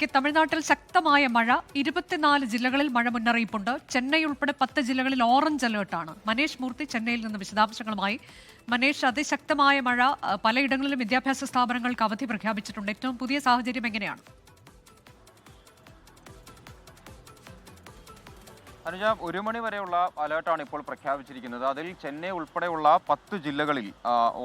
വാർത്തകളിലേക്ക്. തമിഴ്നാട്ടിൽ ശക്തമായ മഴ, 24 ജില്ലകളിൽ മഴ മുന്നറിയിപ്പുണ്ട്. ചെന്നൈ ഉൾപ്പെടെ 10 ജില്ലകളിൽ ഓറഞ്ച് അലേർട്ടാണ്. മനേഷ് മൂർത്തി ചെന്നൈയിൽ നിന്ന് വിശദാംശങ്ങളുമായി. മനേഷ്, അതിശക്തമായ മഴ, പലയിടങ്ങളിലും വിദ്യാഭ്യാസ സ്ഥാപനങ്ങൾക്ക് അവധി പ്രഖ്യാപിച്ചിട്ടുണ്ട്. ഏറ്റവും പുതിയ സാഹചര്യം എങ്ങനെയാണ്? അനുജ, 1 മണി വരെയുള്ള അലേർട്ടാണ് ഇപ്പോൾ പ്രഖ്യാപിച്ചിരിക്കുന്നത്. അതിൽ ചെന്നൈ ഉൾപ്പെടെയുള്ള 10 ജില്ലകളിൽ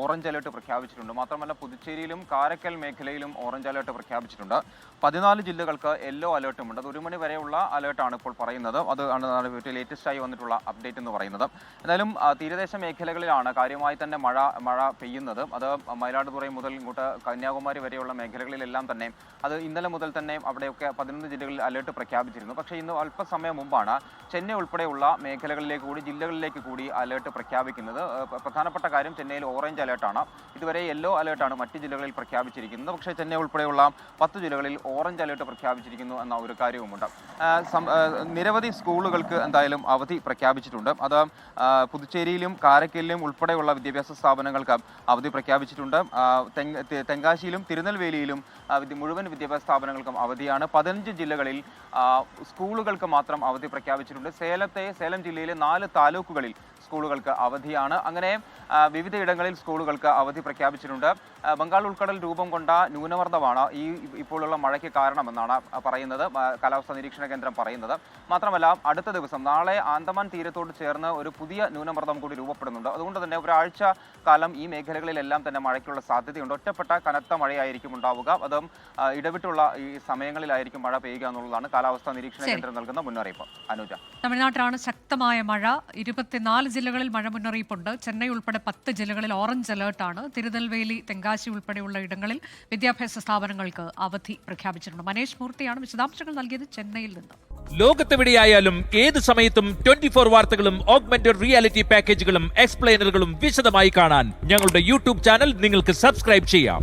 ഓറഞ്ച് അലേർട്ട് പ്രഖ്യാപിച്ചിട്ടുണ്ട്. മാത്രമല്ല പുതുച്ചേരിയിലും കാരക്കൽ മേഖലയിലും ഓറഞ്ച് അലേർട്ട് പ്രഖ്യാപിച്ചിട്ടുണ്ട്. 14 ജില്ലകൾക്ക് യെല്ലോ അലേർട്ടുമുണ്ട്. അത് 1 മണി വരെയുള്ള അലേർട്ടാണ് ഇപ്പോൾ പറയുന്നത്. അതാണ് ലേറ്റസ്റ്റ് ആയി വന്നിട്ടുള്ള അപ്ഡേറ്റ് എന്ന് പറയുന്നത്. എന്തായാലും തീരദേശ മേഖലകളിലാണ് കാര്യമായി തന്നെ മഴ പെയ്യുന്നത്. അത് മയിലാടുതുറൈ മുതൽ ഇങ്ങോട്ട് കന്യാകുമാരി വരെയുള്ള മേഖലകളിലെല്ലാം തന്നെ അത് ഇന്നലെ മുതൽ തന്നെ അവിടെയൊക്കെ 11 ജില്ലകളിൽ അലേർട്ട് പ്രഖ്യാപിച്ചിരുന്നു. പക്ഷേ ഇന്ന് അല്പസമയം മുമ്പാണ് ചെന്നൈ ഉൾപ്പെടെയുള്ള മേഖലകളിലേക്ക് കൂടി ജില്ലകളിലേക്ക് കൂടി അലേർട്ട് പ്രഖ്യാപിക്കുന്നത്. പ്രധാനപ്പെട്ട കാര്യം ചെന്നൈയിൽ ഓറഞ്ച് അലേർട്ടാണ്. ഇതുവരെ യെല്ലോ അലേർട്ടാണ് മറ്റ് ജില്ലകളിൽ പ്രഖ്യാപിച്ചിരിക്കുന്നത്. പക്ഷേ ചെന്നൈ ഉൾപ്പെടെയുള്ള 10 ജില്ലകളിൽ ഓറഞ്ച് അലേർട്ട് പ്രഖ്യാപിച്ചിരിക്കുന്നു എന്ന ഒരു കാര്യവുമുണ്ട്. നിരവധി സ്കൂളുകൾക്ക് എന്തായാലും അവധി പ്രഖ്യാപിച്ചിട്ടുണ്ട്. അത് പുതുച്ചേരിയിലും കാരക്കലിലും ഉൾപ്പെടെയുള്ള വിദ്യാഭ്യാസ സ്ഥാപനങ്ങൾക്ക് അവധി പ്രഖ്യാപിച്ചിട്ടുണ്ട്. തെങ്കാശിയിലും തിരുനെൽവേലിയിലും മുഴുവൻ വിദ്യാഭ്യാസ സ്ഥാപനങ്ങൾക്കും അവധിയാണ്. 15 ജില്ലകളിൽ സ്കൂളുകൾക്ക് മാത്രം അവധി പ്രഖ്യാപിച്ചിട്ടുണ്ട്. സേലം ജില്ലയിലെ 4 താലൂക്കുകളിൽ സ്കൂളുകൾക്ക് അവധിയാണ്. അങ്ങനെ വിവിധയിടങ്ങളിൽ സ്കൂളുകൾക്ക് അവധി പ്രഖ്യാപിച്ചിട്ടുണ്ട്. ബംഗാൾ ഉൾക്കടൽ രൂപം കൊണ്ട ന്യൂനമർദ്ദമാണ് ഇപ്പോഴുള്ള മഴയ്ക്ക് കാരണമെന്നാണ് പറയുന്നത്, കാലാവസ്ഥാ നിരീക്ഷണ കേന്ദ്രം പറയുന്നത്. മാത്രമല്ല അടുത്ത ദിവസം നാളെ ആൻഡമാൻ തീരത്തോട് ചേർന്ന് ഒരു പുതിയ ന്യൂനമർദ്ദം കൂടി രൂപപ്പെടുന്നുണ്ട്. അതുകൊണ്ട് തന്നെ ഒരാഴ്ച കാലം ഈ മേഖലകളിലെല്ലാം തന്നെ മഴയ്ക്കുള്ള സാധ്യതയുണ്ട്. ഒറ്റപ്പെട്ട കനത്ത മഴയായിരിക്കും ഉണ്ടാവുക. അതും ഇടവിട്ടുള്ള ഈ സമയങ്ങളിലായിരിക്കും മഴ പെയ്യുക എന്നുള്ളതാണ് കാലാവസ്ഥാ നിരീക്ഷണ കേന്ദ്രം നൽകുന്ന മുന്നറിയിപ്പ്. അനുജ, തമിഴ്നാട്ടിലാണ് ശക്തമായ മഴ, 24 ജില്ലകളിൽ മഴ മുന്നറിയിപ്പുണ്ട്. ചെന്നൈ ഉൾപ്പെടെ 10 ജില്ലകളിൽ ഓറഞ്ച് അലേർട്ടാണ്. തിരുനെൽവേലി, തെങ്കാശി ഉൾപ്പെടെയുള്ള ഇടങ്ങളിൽ വിദ്യാഭ്യാസ സ്ഥാപനങ്ങൾക്ക് അവധി പ്രഖ്യാപിച്ചിട്ടുണ്ട്. മനേഷ് മൂർത്തിയാണ് വിശദാംശങ്ങൾ നൽകിയത് ചെന്നൈയിൽ നിന്ന്. ലോകത്തെവിടെയായാലും ഏത് സമയത്തും 24 വാർത്തകളും ഓഗ്മെന്റഡ് റിയാലിറ്റി പാക്കേജുകളും എക്സ്പ്ലെയിനറുകളും വിശദമായി കാണാൻ ഞങ്ങളുടെ യൂട്യൂബ് ചാനൽ നിങ്ങൾക്ക് സബ്സ്ക്രൈബ് ചെയ്യാം.